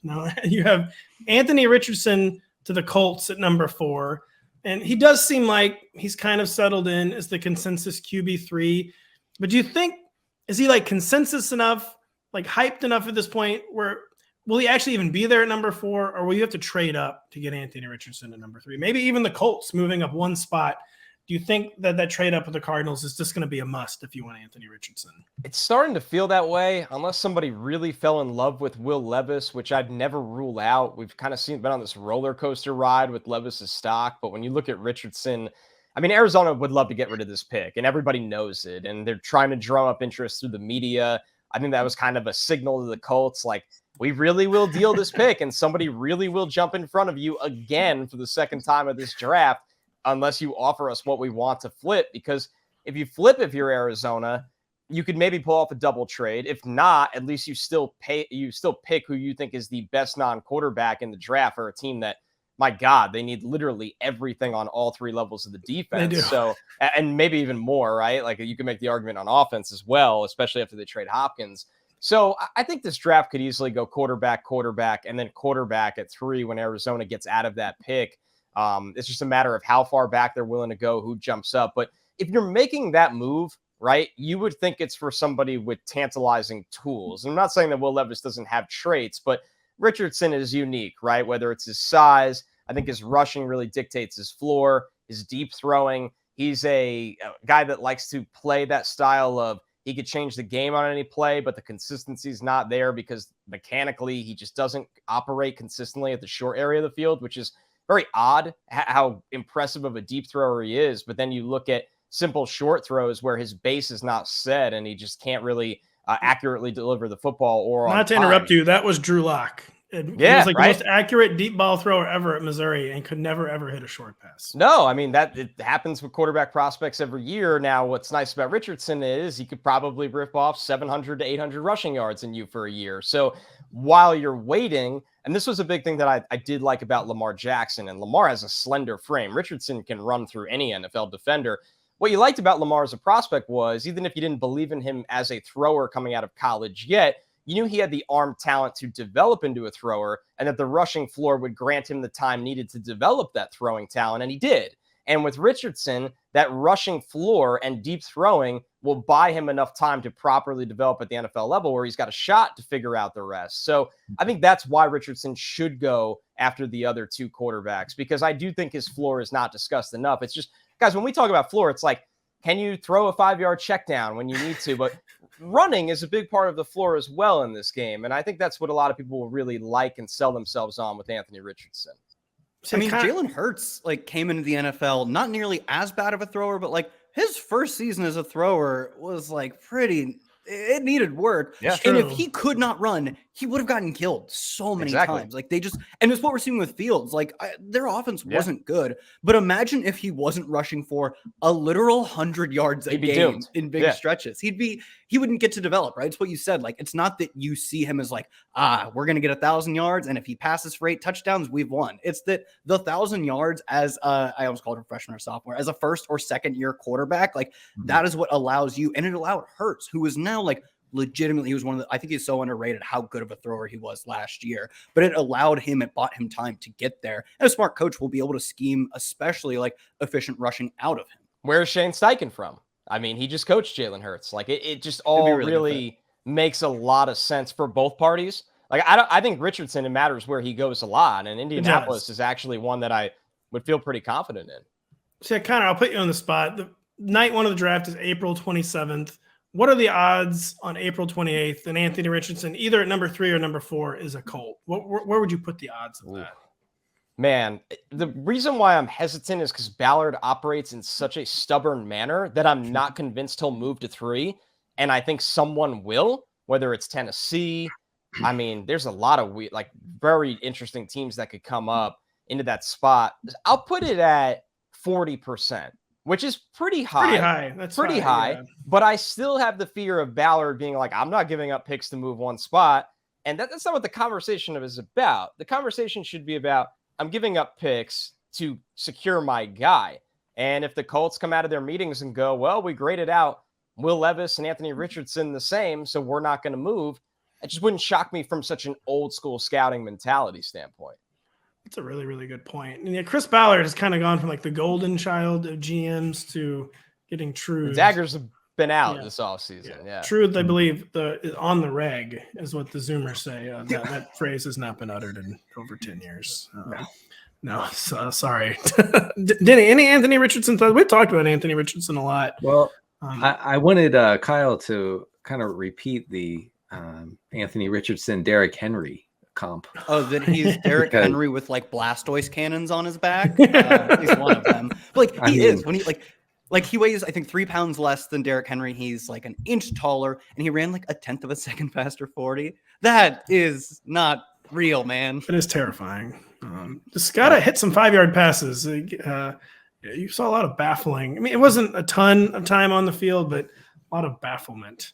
No, you have Anthony Richardson to the Colts at number 4. And he does seem like he's kind of settled in as the consensus QB3. But do you think, is he like consensus enough, like hyped enough at this point where will he actually even be there at number 4? Or will you have to trade up to get Anthony Richardson at number 3? Maybe even the Colts moving up one spot. Do you think that trade up with the Cardinals is just going to be a must if you want Anthony Richardson? It's starting to feel that way, unless somebody really fell in love with Will Levis, which I'd never rule out. We've kind of been on this roller coaster ride with Levis's stock, but when you look at Richardson, I mean, Arizona would love to get rid of this pick, and everybody knows it, and they're trying to drum up interest through the media. I think that was kind of a signal to the Colts, like, we really will deal this pick, and somebody really will jump in front of you again for the second time of this draft, unless you offer us what we want to flip. Because if you flip, if you're Arizona, you could maybe pull off a double trade. If not, at least you still pick who you think is the best non-quarterback in the draft for a team that, my God, they need literally everything on all 3 levels of the defense. So, and maybe even more, right? Like you can make the argument on offense as well, especially after they trade Hopkins. So I think this draft could easily go quarterback, and then quarterback at 3 when Arizona gets out of that pick. It's just a matter of how far back they're willing to go, who jumps up. But if you're making that move, right, you would think it's for somebody with tantalizing tools. And I'm not saying that Will Levis doesn't have traits, but Richardson is unique, right? Whether it's his size, I think his rushing really dictates his floor, his deep throwing. He's a guy that likes to play that style of he could change the game on any play, but the consistency is not there because mechanically he just doesn't operate consistently at the short area of the field, which is very odd how impressive of a deep thrower he is. But then you look at simple short throws where his base is not set and he just can't really accurately deliver the football. Or not to interrupt you, that was Drew Lock. He was like the most accurate deep ball thrower ever at Missouri and could never, ever hit a short pass. No, I mean, it happens with quarterback prospects every year. Now, what's nice about Richardson is he could probably rip off 700 to 800 rushing yards in you for a year. So while you're waiting, and this was a big thing that I did like about Lamar Jackson, and Lamar has a slender frame. Richardson can run through any NFL defender. What you liked about Lamar as a prospect was, even if you didn't believe in him as a thrower coming out of college yet, you knew he had the arm talent to develop into a thrower and that the rushing floor would grant him the time needed to develop that throwing talent, and he did. And with Richardson, that rushing floor and deep throwing will buy him enough time to properly develop at the NFL level where he's got a shot to figure out the rest. So I think that's why Richardson should go after the other 2 quarterbacks, because I do think his floor is not discussed enough. It's just, guys, when we talk about floor, it's like, can you throw a 5-yard check down when you need to? But running is a big part of the floor as well in this game. And I think that's what a lot of people will really like and sell themselves on with Anthony Richardson. I mean, Jalen Hurts came into the NFL not nearly as bad of a thrower, but his first season as a thrower was pretty. It needed work. Yeah, and if he could not run, he would have gotten killed so many times. And it's what we're seeing with Fields. Their offense wasn't good, but imagine if he wasn't rushing for a literal 100 yards a game in big stretches. He wouldn't get to develop, right? It's what you said. It's not that you see him as we're going to get 1,000 yards. And if he passes for 8 touchdowns, we've won. It's that the 1,000 yards as I almost called him freshman or sophomore, as a first or second year quarterback, that is what allows you. And it allowed Hurts, who is now legitimately, he was one of the, I think he's so underrated how good of a thrower he was last year, but it allowed him, it bought him time to get there. And a smart coach will be able to scheme, especially efficient rushing out of him. Where's Shane Steichen from? I mean, he just coached Jalen Hurts. It just all really makes a lot of sense for both parties. I think Richardson, it matters where he goes a lot. And Indianapolis is actually one that I would feel pretty confident in. So Connor, I'll put you on the spot. The night 1 of the draft is April 27th. What are the odds on April 28th that Anthony Richardson, either at number 3 or number 4, is a Colt? Where would you put the odds of that? Man, the reason why I'm hesitant is because Ballard operates in such a stubborn manner that I'm not convinced he'll move to 3. And I think someone will, whether it's Tennessee. I mean, there's a lot of very interesting teams that could come up into that spot. I'll put it at 40%. Which is pretty high. That's pretty high. Yeah. But I still have the fear of Ballard being I'm not giving up picks to move one spot. And that's not what the conversation is about. The conversation should be about, I'm giving up picks to secure my guy. And if the Colts come out of their meetings and go, well, we graded out Will Levis and Anthony Richardson the same, so we're not going to move. it just wouldn't shock me from such an old school scouting mentality standpoint. That's a really, really good point. And yeah, Chris Ballard has kind of gone from like the golden child of GMs to getting true. Daggers have been out this offseason. Yeah. Truth, I believe, is on the reg, is what the Zoomers say. That phrase has not been uttered in over 10 years. No, sorry. Denny, any Anthony Richardson thoughts? We've talked about Anthony Richardson a lot. Well, I wanted Kyle to kind of repeat the Anthony Richardson, Derrick Henry comp. Oh, that he's Derrick Henry with like Blastoise cannons on his back. He's one of them. But like he is when he like he weighs, I think, 3 pounds less than Derrick Henry. He's like an inch taller, and he ran like a 1/10 of a second faster 40. That is not real, man. It is terrifying. Just gotta hit some 5-yard passes. You saw a lot of baffling. I mean, it wasn't a ton of time on the field, but a lot of bafflement.